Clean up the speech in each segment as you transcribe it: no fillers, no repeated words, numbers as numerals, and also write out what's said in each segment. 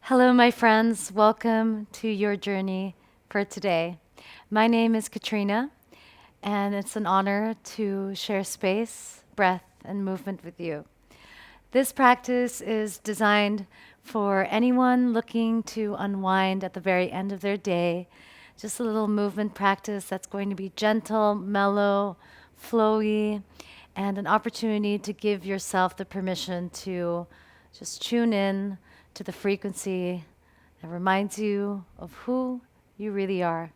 Hello, my friends. Welcome to your journey for today. My name is Katrina, and it's an honor to share space, breath, and movement with you. This practice is designed for anyone looking to unwind at the very end of their day. Just a little movement practice that's going to be gentle, mellow, flowy, and an opportunity to give yourself the permission to just tune in to the frequency that reminds you of who you really are.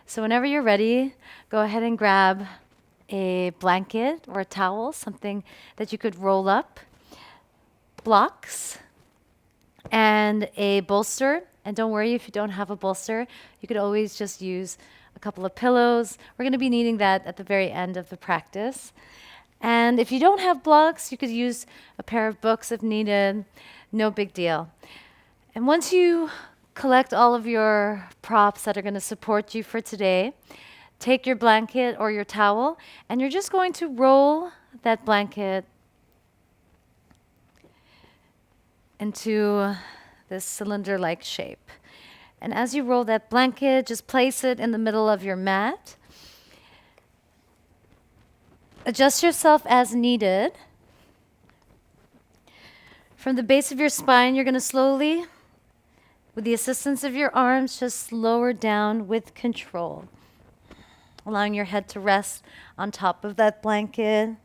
So, whenever you're ready, go ahead and grab a blanket or a towel, something that you could roll up, blocks, and a bolster. And don't worry if you don't have a bolster, you could always just use a couple of pillows. We're going to be needing that at the very end of the practice. And if you don't have blocks, you could use a pair of books if needed. No big deal. And once you collect all of your props that are going to support you for today, take your blanket or your towel, and you're just going to roll that blanket into this cylinder-like shape. And as you roll that blanket, just place it in the middle of your mat. Adjust yourself as needed. From the base of your spine, you're going to slowly, with the assistance of your arms, just lower down with control, allowing your head to rest on top of that blanket.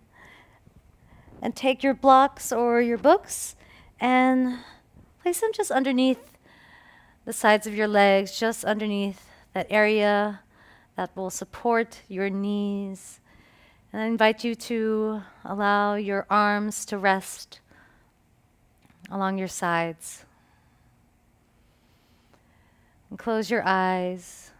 And take your blocks or your books and place them just underneath the sides of your legs, just underneath that area that will support your knees. And I invite you to allow your arms to rest along your sides. And close your eyes.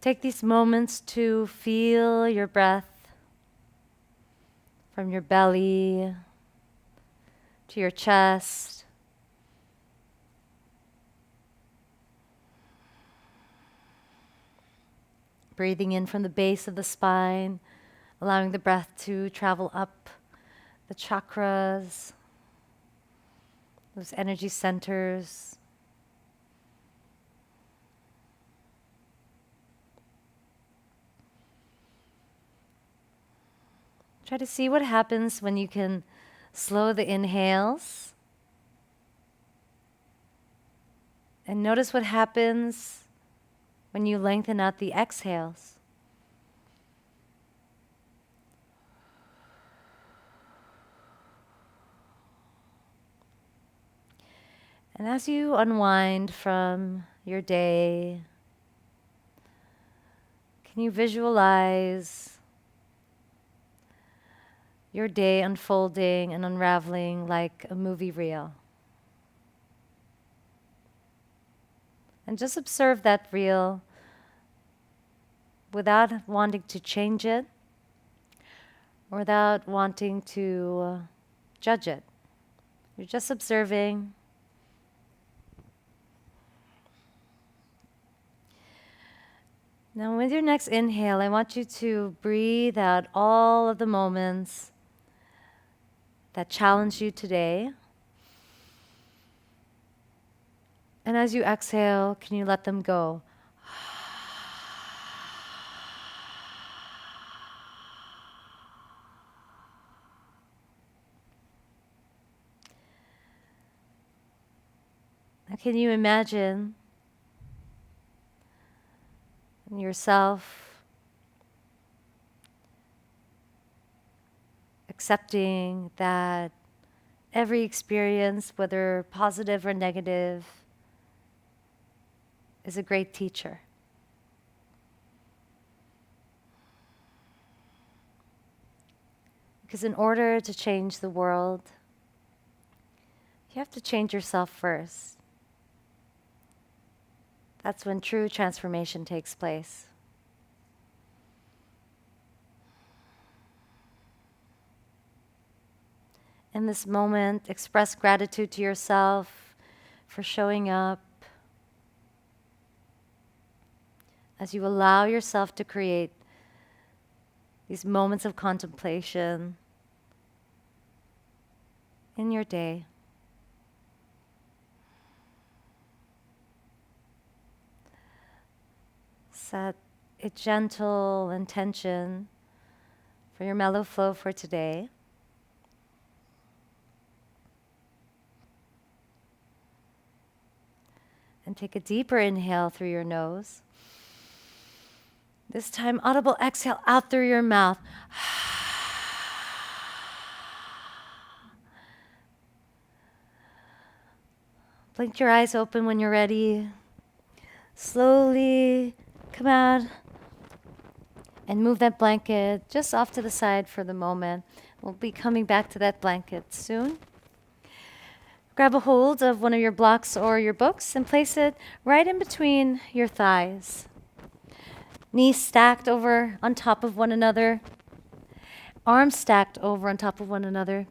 Take these moments to feel your breath from your belly to your chest. Breathing in from the base of the spine, allowing the breath to travel up the chakras, those energy centers. Try to see what happens when you can slow the inhales. And notice what happens when you lengthen out the exhales. And as you unwind from your day, can you visualize your day unfolding and unraveling like a movie reel? And just observe that reel without wanting to change it, or without wanting to judge it. You're just observing. Now, with your next inhale, I want you to breathe out all of the moments that challenge you today. And as you exhale, can you let them go? Now, can you imagine yourself accepting that every experience, whether positive or negative, is a great teacher? Because in order to change the world, you have to change yourself first. That's when true transformation takes place. In this moment, express gratitude to yourself for showing up as you allow yourself to create these moments of contemplation in your day. Set a gentle intention for your mellow flow for today. And take a deeper inhale through your nose. This time, audible exhale out through your mouth. Blink your eyes open when you're ready. Slowly come out and move that blanket just off to the side for the moment. We'll be coming back to that blanket soon. Grab a hold of one of your blocks or your books and place it right in between your thighs. Knees stacked over on top of one another. Arms stacked over on top of one another.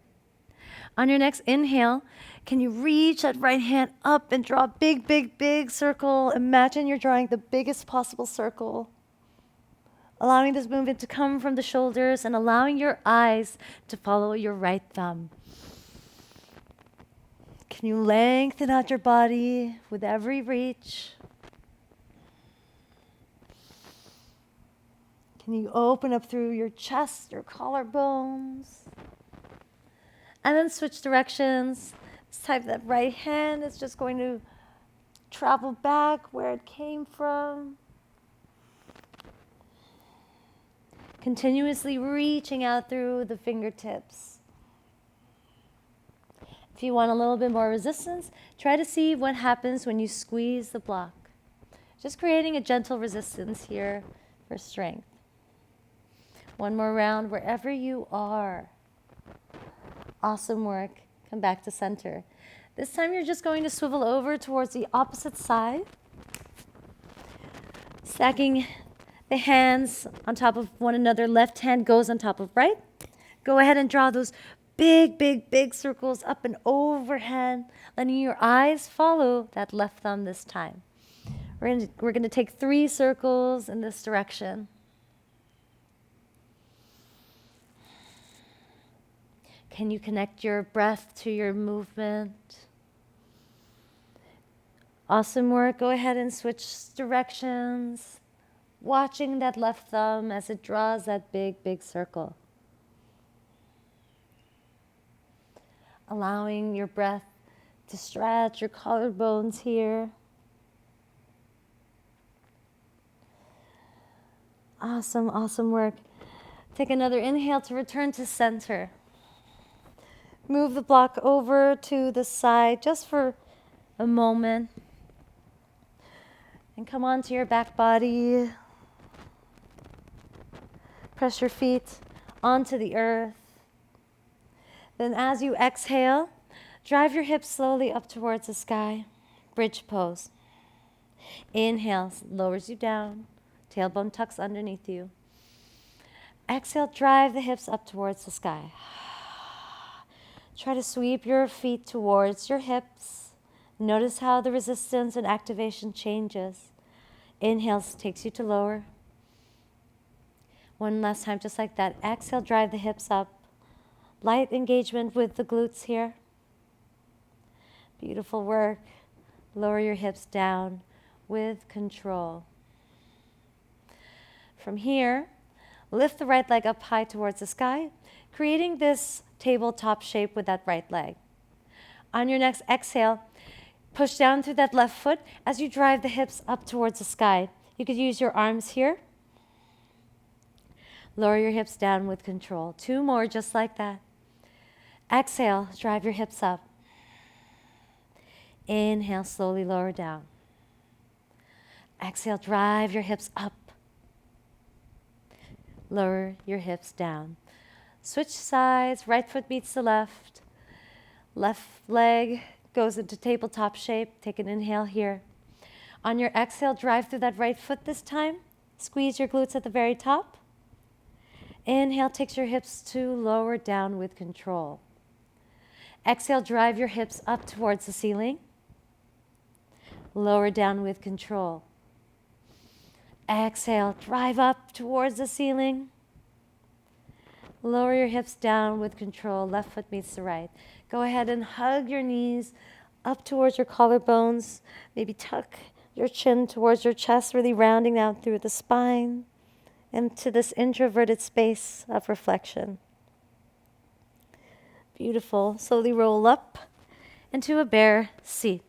On your next inhale, can you reach that right hand up and draw a big, big, big circle? Imagine you're drawing the biggest possible circle. Allowing this movement to come from the shoulders and allowing your eyes to follow your right thumb. Can you lengthen out your body with every reach? Can you open up through your chest, your collarbones? And then switch directions. This time that right hand is just going to travel back where it came from. Continuously reaching out through the fingertips. If you want a little bit more resistance, try to see what happens when you squeeze the block. Just creating a gentle resistance here for strength. One more round wherever you are. Awesome work. Come back to center. This time you're just going to swivel over towards the opposite side. Stacking the hands on top of one another. Left hand goes on top of right. Go ahead and draw those big, big, big circles up and overhead, letting your eyes follow that left thumb this time. We're going to take 3 circles in this direction. Can you connect your breath to your movement? Awesome work. Go ahead and switch directions, watching that left thumb as it draws that big, big circle. Allowing your breath to stretch your collarbones here. Awesome, awesome work. Take another inhale to return to center. Move the block over to the side just for a moment. And come onto your back body. Press your feet onto the earth. Then as you exhale, drive your hips slowly up towards the sky. Bridge pose. Inhale, lowers you down. Tailbone tucks underneath you. Exhale, drive the hips up towards the sky. Try to sweep your feet towards your hips. Notice how the resistance and activation changes. Inhale takes you to lower. One last time, just like that. Exhale, drive the hips up. Light engagement with the glutes here. Beautiful work. Lower your hips down with control. From here, lift the right leg up high towards the sky, creating this tabletop shape with that right leg. On your next exhale, push down through that left foot as you drive the hips up towards the sky. You could use your arms here. Lower your hips down with control. 2 more just like that. Exhale, drive your hips up. Inhale, slowly lower down. Exhale, drive your hips up. Lower your hips down. Switch sides, right foot meets the left. Left leg goes into tabletop shape. Take an inhale here. On your exhale, drive through that right foot this time. Squeeze your glutes at the very top. Inhale takes your hips to lower down with control. Exhale, drive your hips up towards the ceiling. Lower down with control. Exhale, drive up towards the ceiling. Lower your hips down with control. Left foot meets the right. Go ahead and hug your knees up towards your collarbones. Maybe tuck your chin towards your chest, really rounding out through the spine into this introverted space of reflection. Beautiful. Slowly roll up into a bear seat.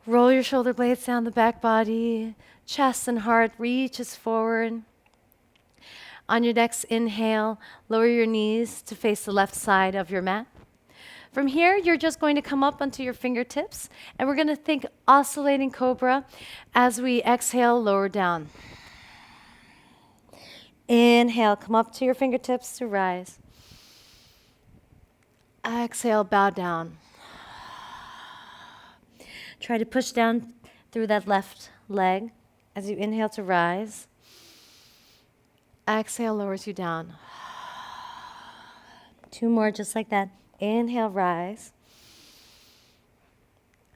Roll your shoulder blades down the back body. Chest and heart reaches forward. On your next inhale, lower your knees to face the left side of your mat. From here, you're just going to come up onto your fingertips, and we're going to think oscillating cobra as we exhale, lower down. Inhale, come up to your fingertips to rise. Exhale, bow down. Try to push down through that left leg as you inhale to rise. Exhale lowers you down. 2 more just like that. Inhale, rise.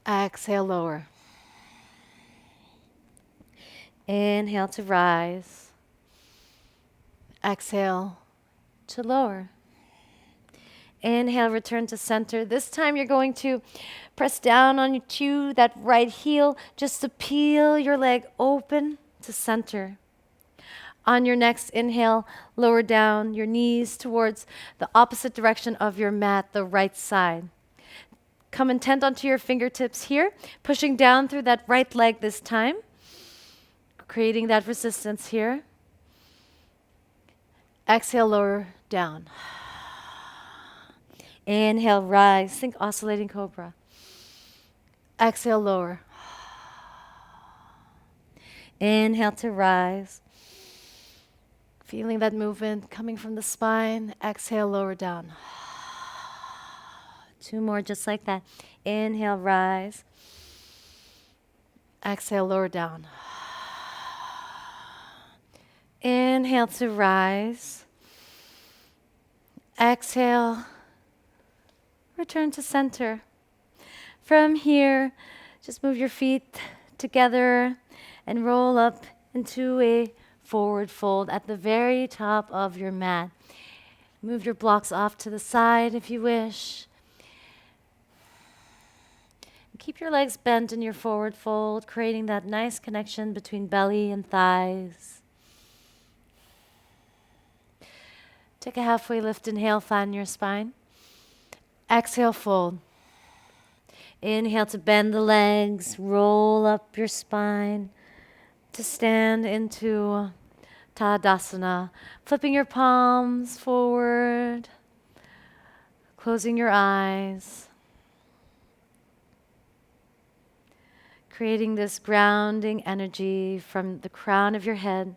Exhale, lower. Inhale to rise. Exhale to lower. Inhale, return to center. This time you're going to press down onto that right heel just to peel your leg open to center. On your next inhale, lower down your knees towards the opposite direction of your mat, the right side. Come intent onto your fingertips here, pushing down through that right leg this time, creating that resistance here. Exhale, lower down. Inhale, rise. Think oscillating cobra. Exhale, lower. Inhale to rise. Feeling that movement coming from the spine. Exhale, lower down. 2 more just like that. Inhale, rise. Exhale, lower down. Inhale to rise. Exhale, return to center. From here, just move your feet together and roll up into a forward fold at the very top of your mat. Move your blocks off to the side if you wish. Keep your legs bent in your forward fold, creating that nice connection between belly and thighs. Take a halfway lift, inhale, flatten your spine. Exhale, fold. Inhale to bend the legs, roll up your spine to stand into Tadasana, flipping your palms forward, closing your eyes, creating this grounding energy from the crown of your head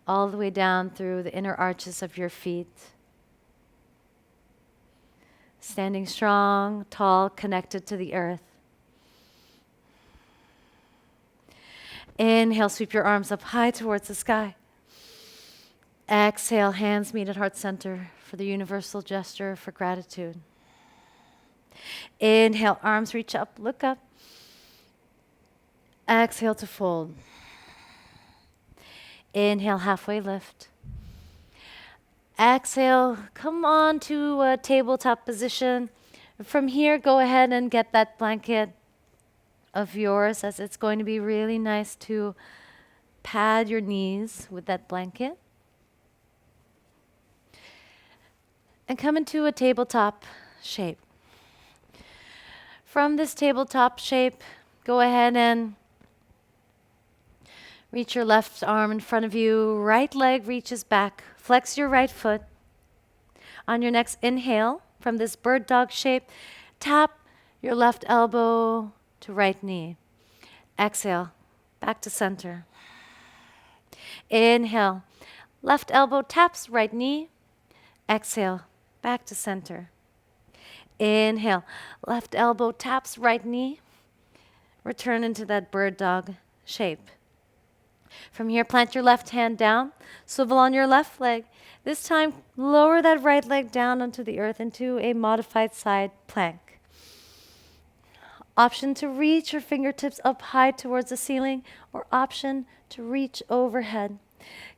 all the way down through the inner arches of your feet. Standing strong, tall, connected to the earth. Inhale, sweep your arms up high towards the sky. Exhale, hands meet at heart center for the universal gesture for gratitude. Inhale, arms reach up, look up. Exhale to fold. Inhale, halfway lift. Exhale, come on to a tabletop position. From here, go ahead and get that blanket of yours, as it's going to be really nice to pad your knees with that blanket. And come into a tabletop shape. From this tabletop shape, go ahead and reach your left arm in front of you. Right leg reaches back. Flex your right foot. On your next inhale, from this bird dog shape, tap your left elbow to right knee. Exhale, back to center. Inhale, left elbow taps right knee. Exhale, back to center. Inhale, left elbow taps right knee. Return into that bird dog shape. From here, plant your left hand down, swivel on your left leg. This time, lower that right leg down onto the earth into a modified side plank. Option to reach your fingertips up high towards the ceiling, or option to reach overhead.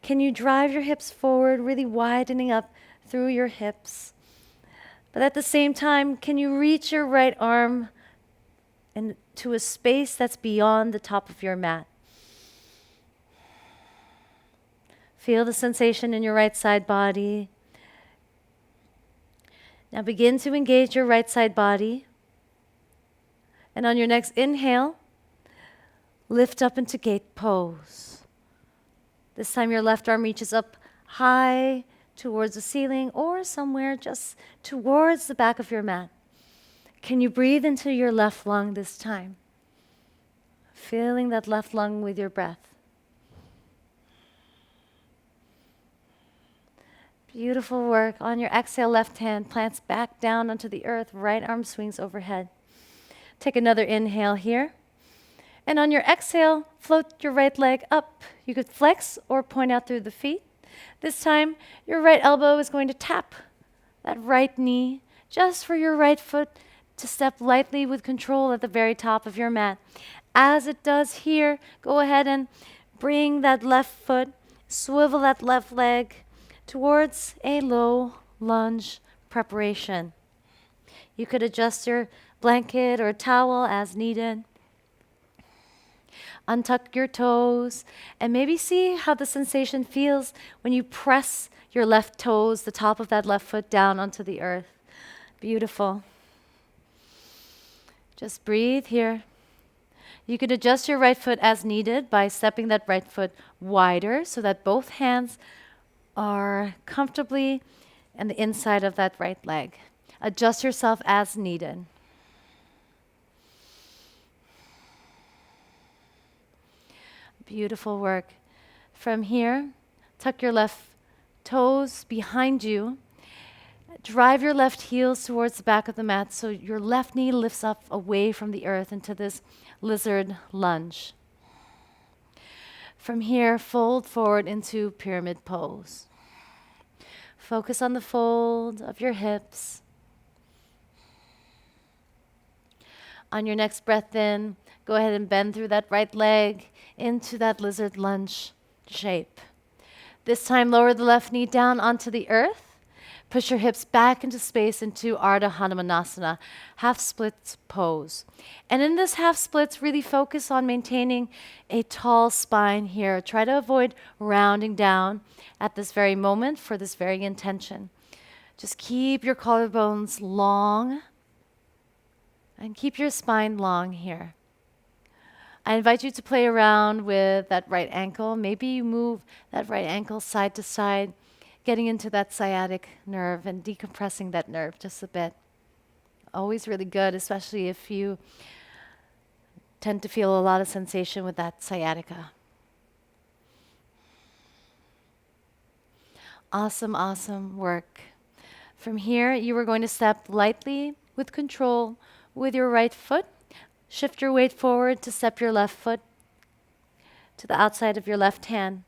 Can you drive your hips forward, really widening up through your hips? But at the same time, can you reach your right arm into a space that's beyond the top of your mat? Feel the sensation in your right side body. Now begin to engage your right side body. And on your next inhale, lift up into gate pose. This time your left arm reaches up high towards the ceiling or somewhere just towards the back of your mat. Can you breathe into your left lung this time? Filling that left lung with your breath. Beautiful work. On your exhale, left hand plants back down onto the earth, right arm swings overhead. Take another inhale here. And on your exhale, float your right leg up. You could flex or point out through the feet. This time, your right elbow is going to tap that right knee just for your right foot to step lightly with control at the very top of your mat. As it does here, go ahead and bring that left foot, swivel that left leg towards a low lunge preparation. You could adjust your blanket or towel as needed. Untuck your toes and maybe see how the sensation feels when you press your left toes, the top of that left foot, down onto the earth. Beautiful. Just breathe here. You could adjust your right foot as needed by stepping that right foot wider so that both hands are comfortably on the inside of that right leg. Adjust yourself as needed. Beautiful work. From here, tuck your left toes behind you. Drive your left heels towards the back of the mat so your left knee lifts up away from the earth into this lizard lunge. From here, fold forward into pyramid pose. Focus on the fold of your hips. On your next breath in, go ahead and bend through that right leg into that lizard lunge shape. This time, lower the left knee down onto the earth. Push your hips back into space into Ardha Hanumanasana, half split pose. And in this half splits, really focus on maintaining a tall spine here. Try to avoid rounding down at this very moment for this very intention. Just keep your collarbones long and keep your spine long here. I invite you to play around with that right ankle. Maybe you move that right ankle side to side, getting into that sciatic nerve and decompressing that nerve just a bit. Always really good, especially if you tend to feel a lot of sensation with that sciatica. Awesome, awesome work. From here, you are going to step lightly with control with your right foot. Shift your weight forward to step your left foot to the outside of your left hand.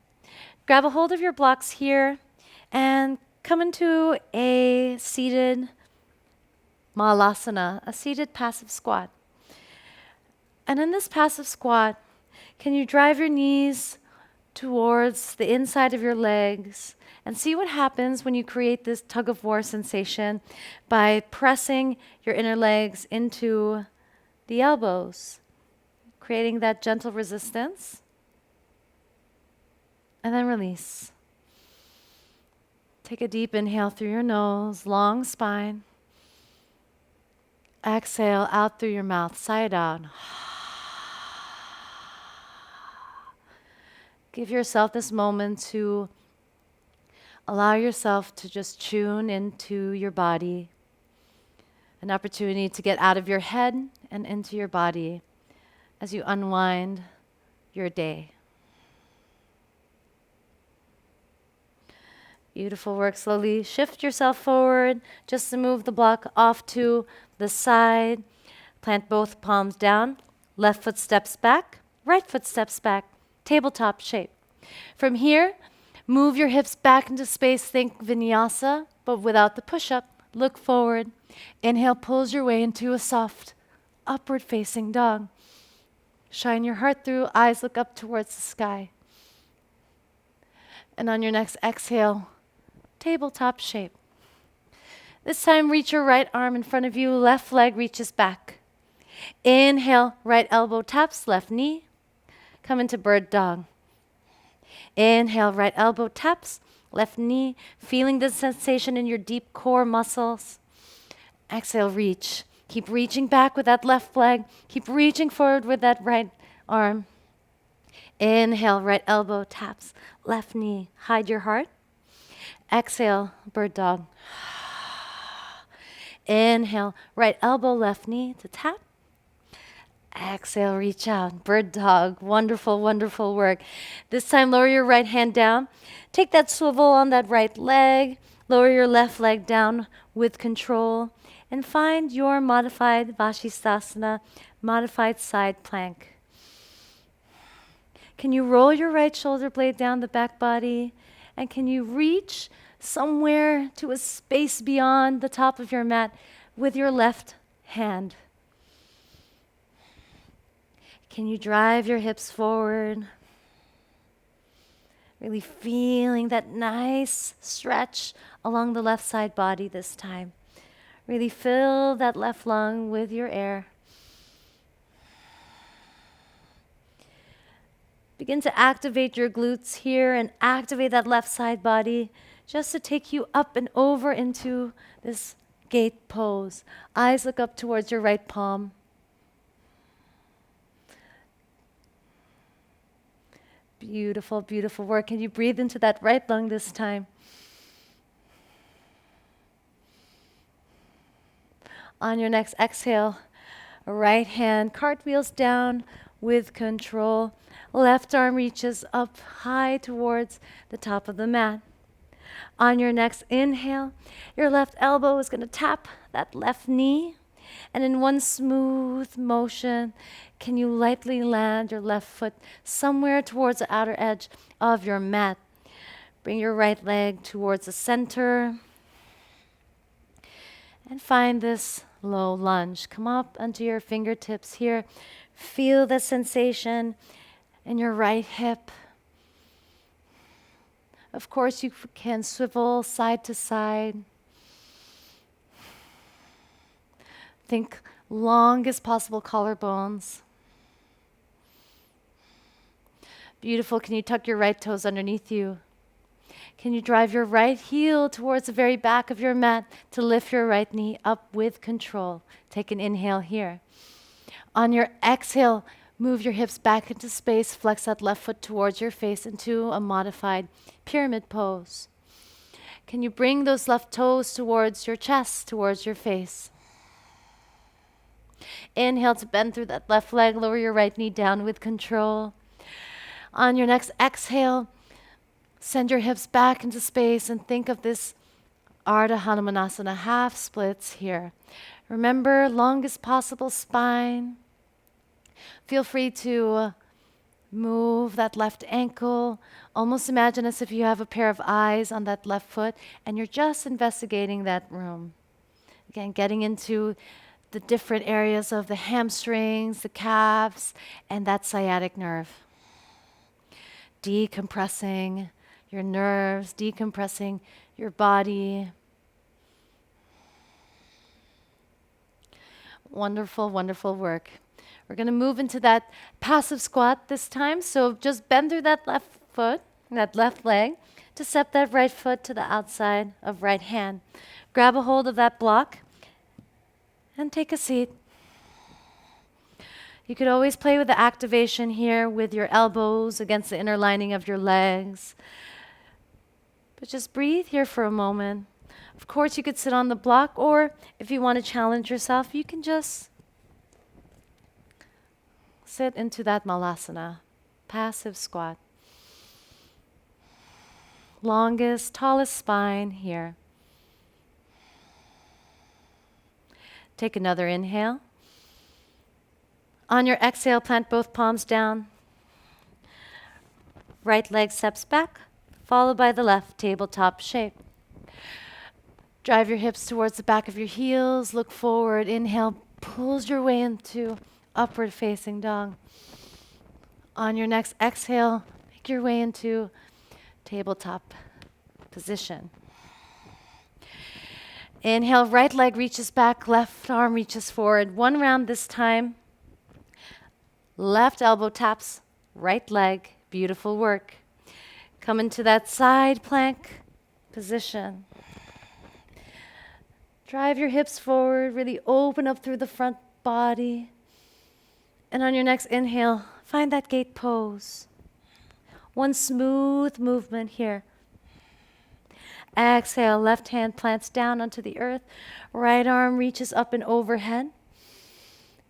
Grab a hold of your blocks here and come into a seated malasana, a seated passive squat. And in this passive squat, can you drive your knees towards the inside of your legs and see what happens when you create this tug of war sensation by pressing your inner legs into the elbows, creating that gentle resistance, and then release. Take a deep inhale through your nose, long spine. Exhale out through your mouth, sigh it out. Give yourself this moment to allow yourself to just tune into your body, an opportunity to get out of your head and into your body as you unwind your day. Beautiful work. Slowly shift yourself forward just to move the block off to the side. Plant both palms down. Left foot steps back. Right foot steps back. Tabletop shape. From here, move your hips back into space. Think Vinyasa, but without the push-up. Look forward. Inhale pulls your way into a soft, upward-facing dog. Shine your heart through. Eyes look up towards the sky. And on your next exhale, tabletop shape. This time, reach your right arm in front of you, left leg reaches back. Inhale, right elbow taps left knee. Come into bird dog. Inhale, right elbow taps left knee, feeling the sensation in your deep core muscles. Exhale, reach. Keep reaching back with that left leg. Keep reaching forward with that right arm. Inhale, right elbow taps left knee. Hide your heart. Exhale, bird dog. Inhale, right elbow, left knee to tap. Exhale, reach out. Bird dog. Wonderful, wonderful work. This time, lower your right hand down. Take that swivel on that right leg. Lower your left leg down with control. And find your modified Vashisthasana, modified side plank. Can you roll your right shoulder blade down the back body? And can you reach somewhere to a space beyond the top of your mat with your left hand? Can you drive your hips forward? Really feeling that nice stretch along the left side body this time. Really fill that left lung with your air. Begin to activate your glutes here and activate that left side body just to take you up and over into this gate pose. Eyes look up towards your right palm. Beautiful, beautiful work. Can you breathe into that right lung this time? On your next exhale, right hand cartwheels down with control. Left arm reaches up high towards the top of the mat. On your next inhale, your left elbow is going to tap that left knee. And in one smooth motion, can you lightly land your left foot somewhere towards the outer edge of your mat? Bring your right leg towards the center. And find this low lunge. Come up onto your fingertips here. Feel the sensation in your right hip. Of course, you can swivel side to side. Think longest possible collarbones. Beautiful. Can you tuck your right toes underneath you? Can you drive your right heel towards the very back of your mat to lift your right knee up with control? Take an inhale here. On your exhale, move your hips back into space. Flex that left foot towards your face into a modified pyramid pose. Can you bring those left toes towards your chest, towards your face? Inhale to bend through that left leg. Lower your right knee down with control. On your next exhale, send your hips back into space and think of this Ardha Hanumanasana, half splits here. Remember, longest possible spine. Feel free to move that left ankle. Almost imagine as if you have a pair of eyes on that left foot and you're just investigating that room. Again, getting into the different areas of the hamstrings, the calves, and that sciatic nerve. Decompressing your nerves, decompressing your body. Wonderful, wonderful work. We're going to move into that passive squat this time. So just bend through that left foot, that left leg, to step that right foot to the outside of right hand. Grab a hold of that block and take a seat. You could always play with the activation here with your elbows against the inner lining of your legs. But just breathe here for a moment. Of course, you could sit on the block, or if you want to challenge yourself, you can just sit into that malasana, passive squat. Longest, tallest spine here. Take another inhale. On your exhale, plant both palms down. Right leg steps back, followed by the left, tabletop shape. Drive your hips towards the back of your heels. Look forward. Inhale, pulls your way into upward facing dog. On your next exhale, make your way into tabletop position. Inhale, right leg reaches back, left arm reaches forward. One round this time. Left elbow taps, right leg. Beautiful work. Come into that side plank position. Drive your hips forward, really open up through the front body. And on your next inhale, find that gate pose. One smooth movement here. Exhale, left hand plants down onto the earth. Right arm reaches up and overhead.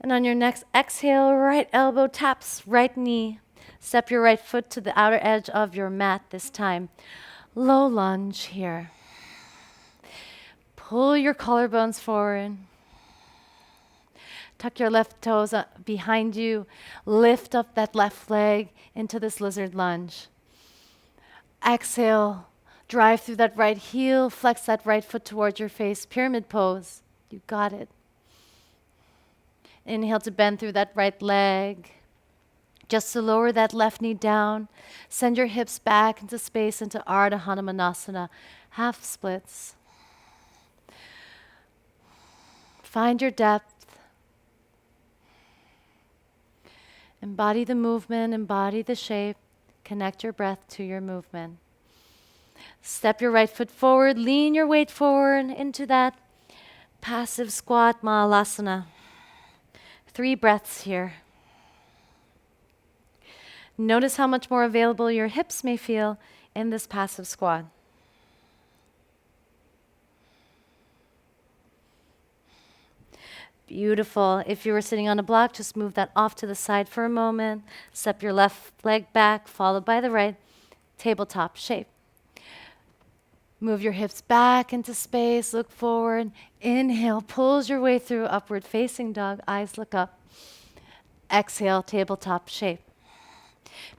And on your next exhale, right elbow taps right knee. Step your right foot to the outer edge of your mat this time. Low lunge here. Pull your collarbones forward. Tuck your left toes behind you. Lift up that left leg into this lizard lunge. Exhale. Drive through that right heel. Flex that right foot towards your face. Pyramid pose. You got it. Inhale to bend through that right leg. Just to lower that left knee down. Send your hips back into space into Ardha Hanumanasana. Half splits. Find your depth. Embody the movement, embody the shape. Connect your breath to your movement. Step your right foot forward, lean your weight forward into that passive squat, Mahalasana. 3 breaths here. Notice how much more available your hips may feel in this passive squat. Beautiful. If you were sitting on a block, just move that off to the side for a moment. Step your left leg back, followed by the right. Tabletop shape. Move your hips back into space, look forward. Inhale, pulls your way through upward facing dog, eyes look up. Exhale, tabletop shape.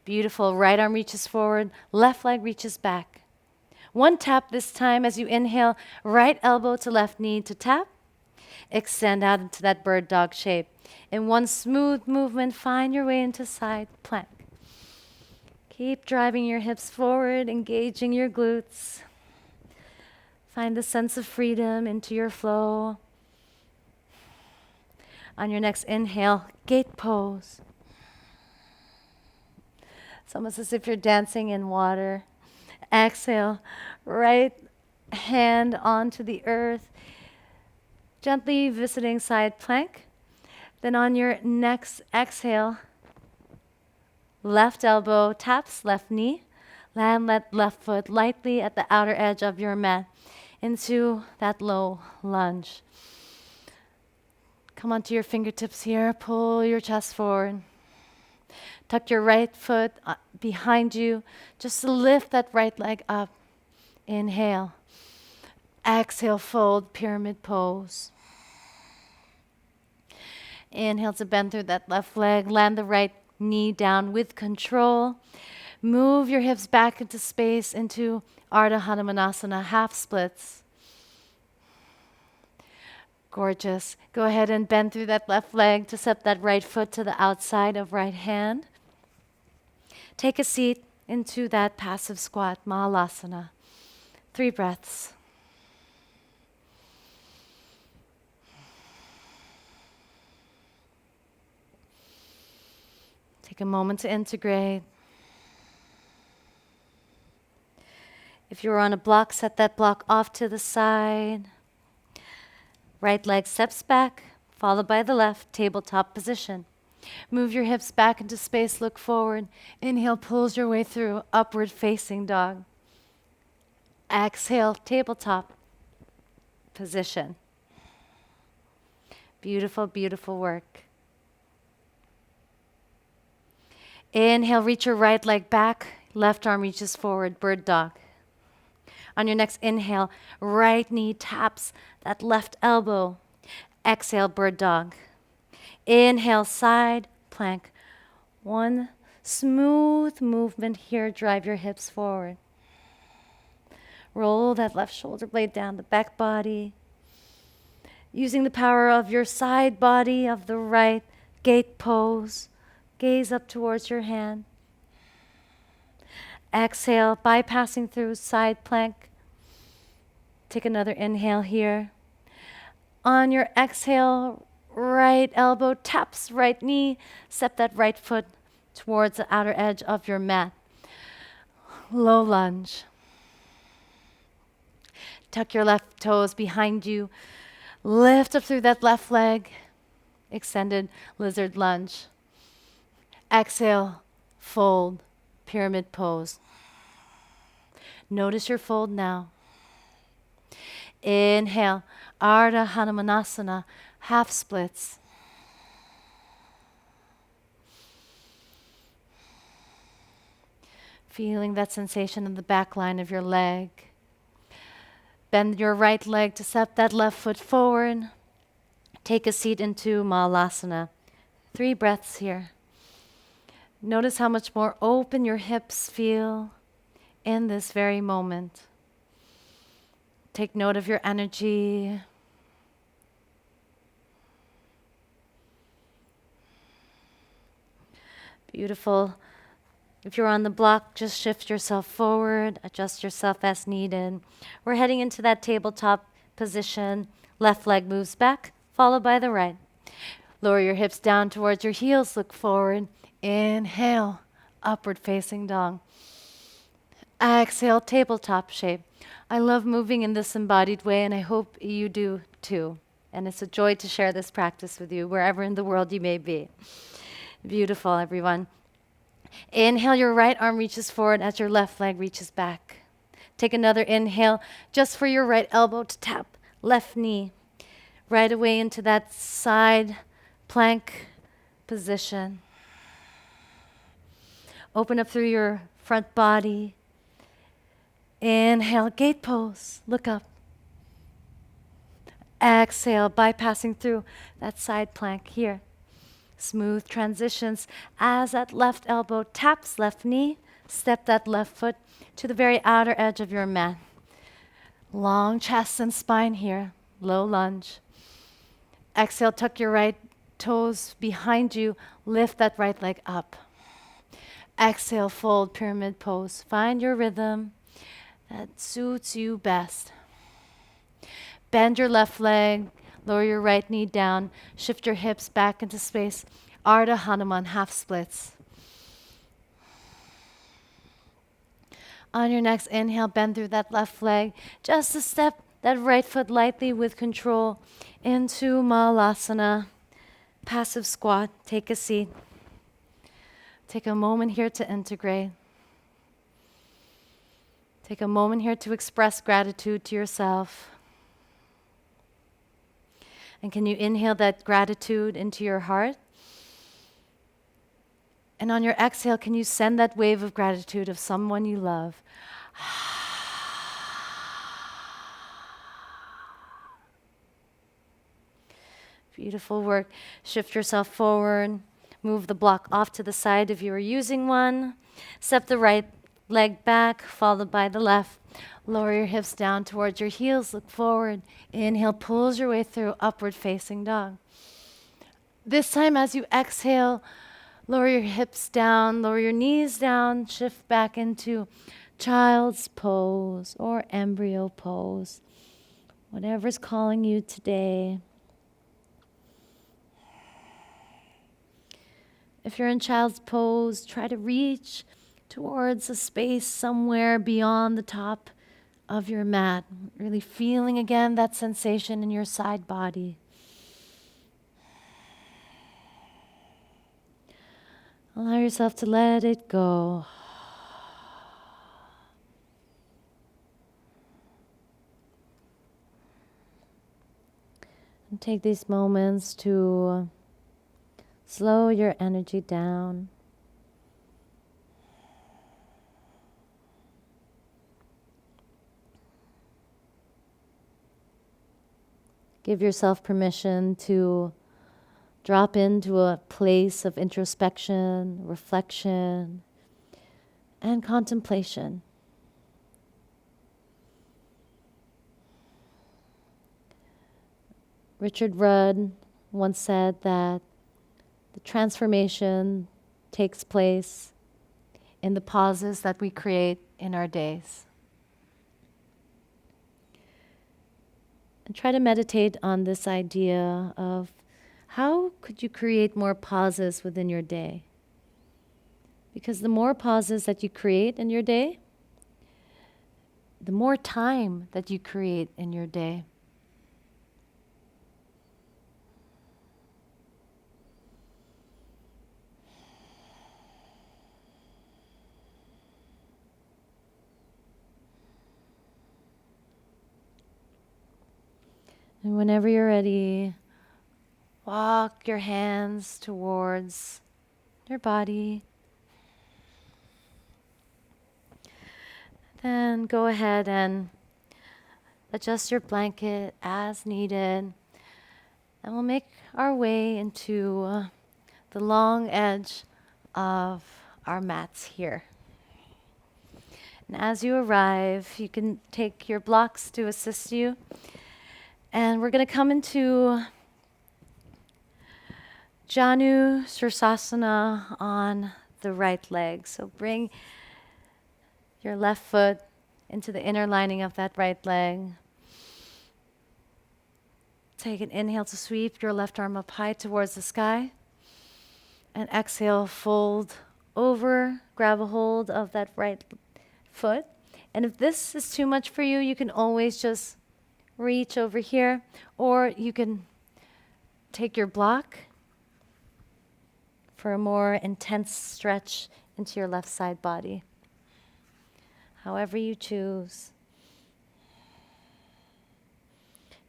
Beautiful, right arm reaches forward, left leg reaches back. One tap this time as you inhale, right elbow to left knee to tap. Extend out into that bird dog shape. In one smooth movement, find your way into side plank. Keep driving your hips forward, engaging your glutes. Find the sense of freedom into your flow. On your next inhale, gate pose. It's almost as if you're dancing in water. Exhale, right hand onto the earth. Gently visiting side plank. Then on your next exhale, left elbow taps left knee. Land that left foot lightly at the outer edge of your mat into that low lunge. Come onto your fingertips here. Pull your chest forward. Tuck your right foot behind you. Just to lift that right leg up. Inhale. Exhale, fold, pyramid pose. Inhale to bend through that left leg. Land the right knee down with control. Move your hips back into space into Ardha Hanumanasana, half splits. Gorgeous. Go ahead and bend through that left leg to step that right foot to the outside of right hand. Take a seat into that passive squat, Mahalasana. 3 breaths. Take a moment to integrate. If you're on a block, set that block off to the side. Right leg steps back, followed by the left, tabletop position. Move your hips back into space, look forward. Inhale, pulls your way through, upward facing dog. Exhale, tabletop position. Beautiful, beautiful work. Inhale, reach your right leg back, left arm reaches forward, bird dog. On your next inhale, right knee taps that left elbow. Exhale, bird dog. Inhale, side plank. One smooth movement here. Drive your hips forward. Roll that left shoulder blade down the back body. Using the power of your side body of the right, gate pose. Gaze up towards your hand. Exhale, bypassing through side plank. Take another inhale here. On your exhale, right elbow taps right knee. Step that right foot towards the outer edge of your mat. Low lunge. Tuck your left toes behind you. Lift up through that left leg. Extended lizard lunge. Exhale, fold, pyramid pose. Notice your fold now. Inhale, Ardha Hanumanasana, half splits. Feeling that sensation in the back line of your leg. Bend your right leg to step that left foot forward. Take a seat into Malasana. 3 breaths here. Notice how much more open your hips feel in this very moment. Take note of your energy. Beautiful. If you're on the block, just shift yourself forward, adjust yourself as needed. We're heading into that tabletop position. Left leg moves back, followed by the right. Lower your hips down towards your heels, look forward. Inhale, upward facing dog. Exhale, tabletop shape. I love moving in this embodied way, and I hope you do too. And it's a joy to share this practice with you, wherever in the world you may be. Beautiful, everyone. Inhale, your right arm reaches forward as your left leg reaches back. Take another inhale, just for your right elbow to tap left knee. Right away into that side plank position. Open up through your front body. Inhale, gate pose, look up. Exhale, bypassing through that side plank here. Smooth transitions as that left elbow taps left knee. Step that left foot to the very outer edge of your mat. Long chest and spine here. Low lunge. Exhale, tuck your right toes behind you. Lift that right leg up. Exhale, fold, pyramid pose. Find your rhythm that suits you best. Bend your left leg. Lower your right knee down. Shift your hips back into space. Ardha Hanuman, half splits. On your next inhale, bend through that left leg. Just a step that right foot lightly with control into Malasana. Passive squat. Take a seat. Take a moment here to integrate. Take a moment here to express gratitude to yourself. And can you inhale that gratitude into your heart? And on your exhale, can you send that wave of gratitude of someone you love? Beautiful work. Shift yourself forward. Move the block off to the side if you are using one. Step the right leg back, followed by the left. Lower your hips down towards your heels. Look forward. Inhale, pulls your way through upward facing dog. This time as you exhale, lower your hips down, lower your knees down, shift back into child's pose or embryo pose. Whatever's calling you today. If you're in child's pose, try to reach towards a space somewhere beyond the top of your mat. Really feeling again that sensation in your side body. Allow yourself to let it go. And take these moments to slow your energy down. Give yourself permission to drop into a place of introspection, reflection, and contemplation. Richard Rudd once said that the transformation takes place in the pauses that we create in our days. And try to meditate on this idea of how could you create more pauses within your day? Because the more pauses that you create in your day, the more time that you create in your day. And whenever you're ready, walk your hands towards your body. Then go ahead and adjust your blanket as needed. And we'll make our way into the long edge of our mats here. And as you arrive, you can take your blocks to assist you. And we're going to come into Janu Sirsasana on the right leg. So bring your left foot into the inner lining of that right leg. Take an inhale to sweep your left arm up high towards the sky. And exhale, fold over, grab a hold of that right foot. And if this is too much for you, you can always just reach over here, or you can take your block for a more intense stretch into your left side body. However you choose.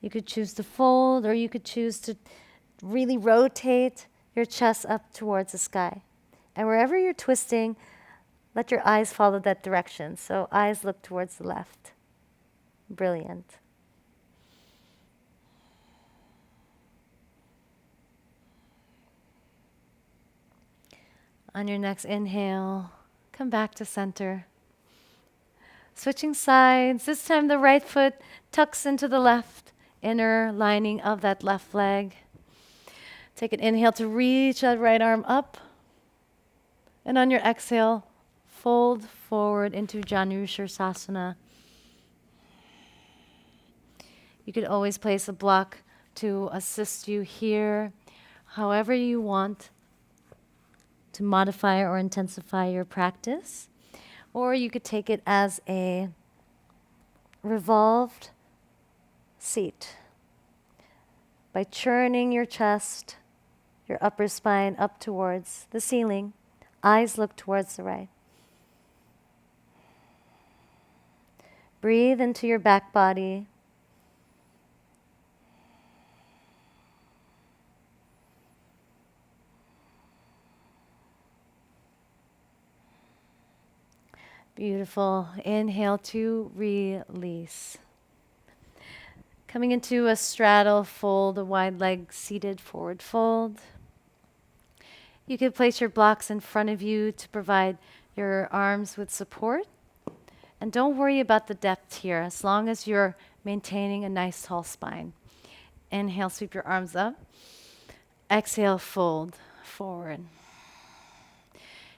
You could choose to fold, or you could choose to really rotate your chest up towards the sky. And wherever you're twisting, let your eyes follow that direction. So eyes look towards the left. Brilliant. On your next inhale, come back to center. Switching sides. This time the right foot tucks into the left inner lining of that left leg. Take an inhale to reach that right arm up. And on your exhale, fold forward into Janu Sirsasana. You could always place a block to assist you here, however you want to modify or intensify your practice. Or you could take it as a revolved seat by churning your chest, your upper spine up towards the ceiling. Eyes look towards the right. Breathe into your back body. Beautiful. Inhale to release. Coming into a straddle fold, a wide leg seated forward fold. You can place your blocks in front of you to provide your arms with support. And don't worry about the depth here, as long as you're maintaining a nice tall spine. Inhale, sweep your arms up. Exhale, fold forward.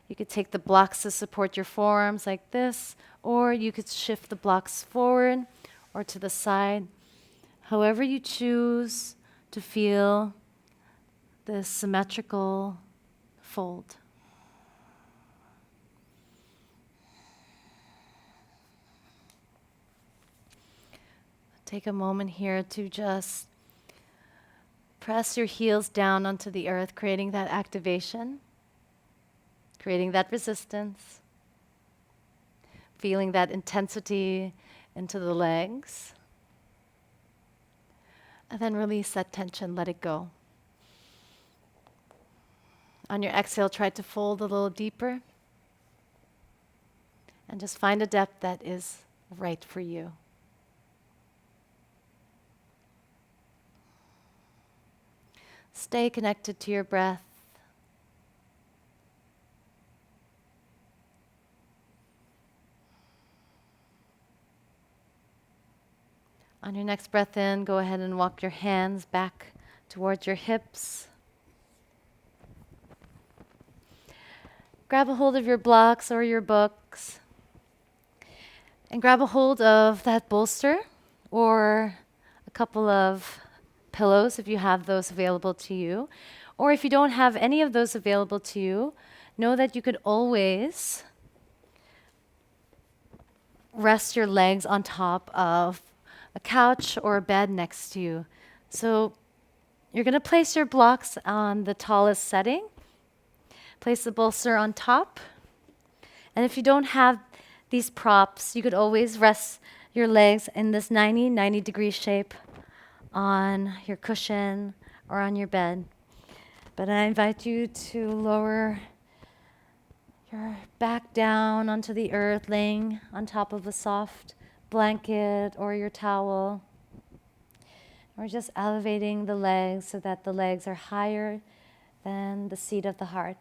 You could take the blocks to support your forearms like this, or you could shift the blocks forward or to the side. However you choose to feel this symmetrical fold. Take a moment here to just press your heels down onto the earth, creating that activation. Creating that resistance, feeling that intensity into the legs, and then release that tension, let it go. On your exhale, try to fold a little deeper, and just find a depth that is right for you. Stay connected to your breath. On your next breath in, go ahead and walk your hands back towards your hips. grab a hold of your blocks or your books and grab a hold of that bolster or a couple of pillows if you have those available to you. Or if you don't have any of those available to you, know that you could always rest your legs on top of a couch or a bed next to you. So you're going to place your blocks on the tallest setting. Place the bolster on top. And if you don't have these props, you could always rest your legs in this 90-degree shape on your cushion or on your bed. But I invite you to lower your back down onto the earth, laying on top of a soft blanket or your towel. Or just elevating the legs so that the legs are higher than the seat of the heart.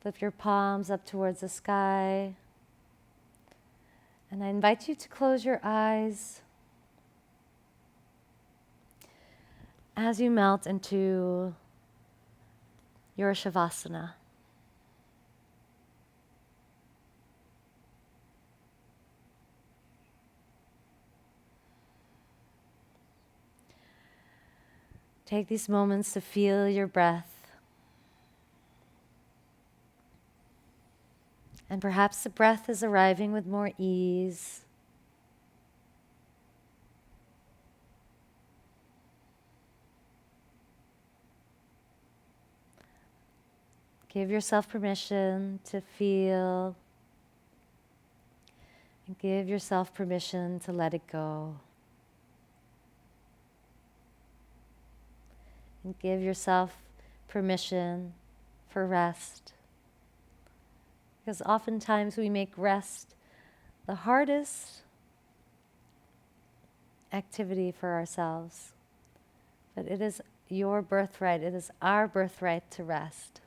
Lift your palms up towards the sky. And I invite you to close your eyes as you melt into your shavasana. Take these moments to feel your breath. And perhaps the breath is arriving with more ease. Give yourself permission to feel. And give yourself permission to let it go. And give yourself permission for rest. Because oftentimes we make rest the hardest activity for ourselves. But it is your birthright, it is our birthright to rest.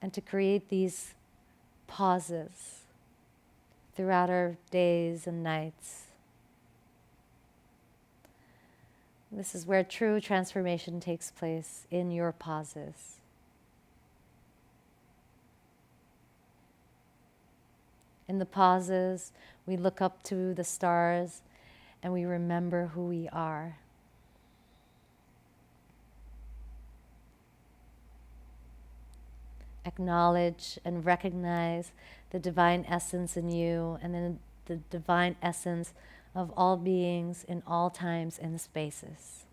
And to create these pauses throughout our days and nights. This is where true transformation takes place, in your pauses. In the pauses, we look up to the stars and we remember who we are. Acknowledge and recognize the divine essence in you and then the divine essence of all beings in all times and spaces.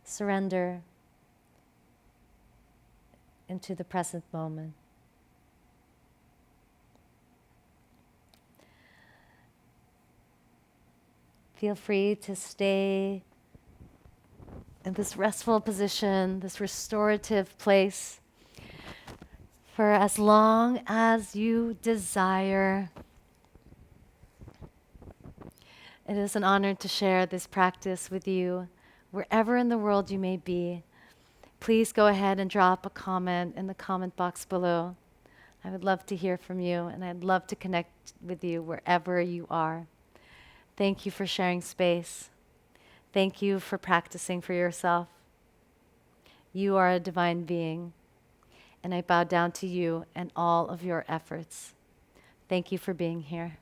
Surrender into the present moment. Feel free to stay in this restful position, this restorative place, for as long as you desire. It is an honor to share this practice with you, wherever in the world you may be. Please go ahead and drop a comment in the comment box below. I would love to hear from you, and I'd love to connect with you wherever you are. Thank you for sharing space. Thank you for practicing for yourself. You are a divine being, and I bow down to you and all of your efforts. Thank you for being here.